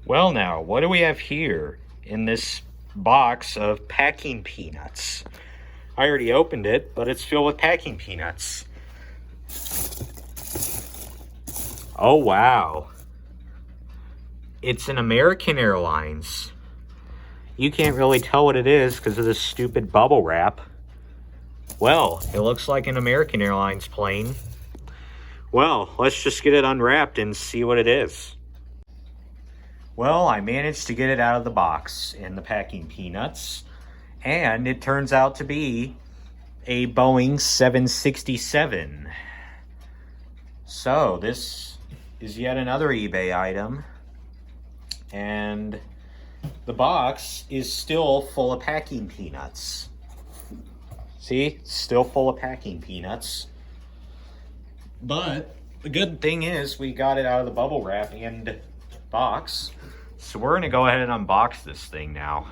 Well now, what do we have here in this box of packing peanuts? I already opened it, but it's filled with packing peanuts. Oh wow. It's an American Airlines. You can't really tell what it is because of this stupid bubble wrap. Well, it looks like an American Airlines plane. Well, let's just get it unwrapped and see what it is. Well, I managed to get it out of the box in the packing peanuts, and it turns out to be a Boeing 767. So this is yet another eBay item, and the box is still full of packing peanuts. See, still full of packing peanuts. But the good thing is we got it out of the bubble wrap and box. So we're gonna go ahead and unbox this thing now.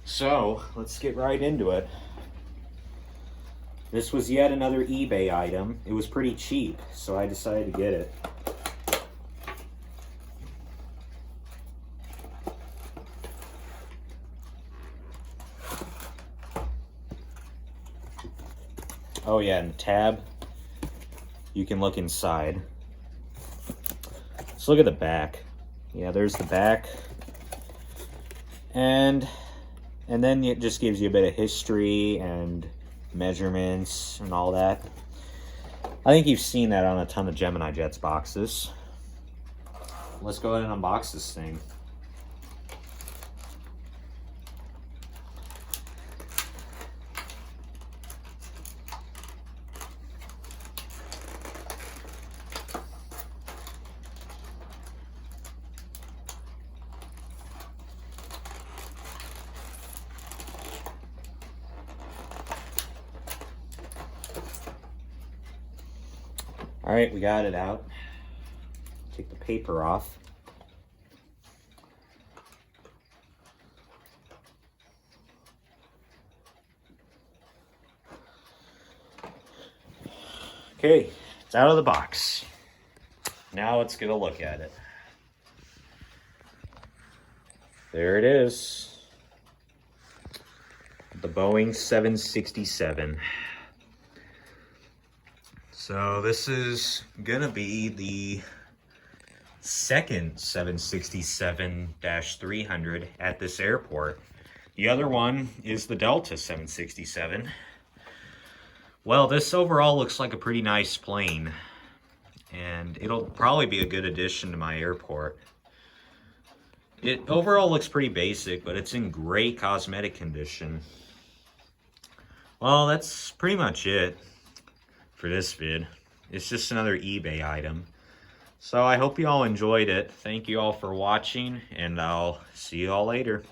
So let's get right into it. This was yet another eBay item. It was pretty cheap, so I decided to get it. Oh yeah, and the tab, you can look inside. Let's look at the back. Yeah, there's the back. And then it just gives you a bit of history and measurements and all that. I think you've seen that on a ton of Gemini Jets boxes. Let's go ahead and unbox this thing. All right, we got it out. Take the paper off. Okay, it's out of the box. Now let's get a look at it. There it is. The Boeing 767. So this is gonna be the second 767-300 at this airport. The other one is the Delta 767. Well, this overall looks like a pretty nice plane, and it'll probably be a good addition to my airport. It overall looks pretty basic, but it's in great cosmetic condition. Well, that's pretty much it for this vid. It's just another eBay item. So I hope you all enjoyed it. Thank you all for watching, and I'll see you all later.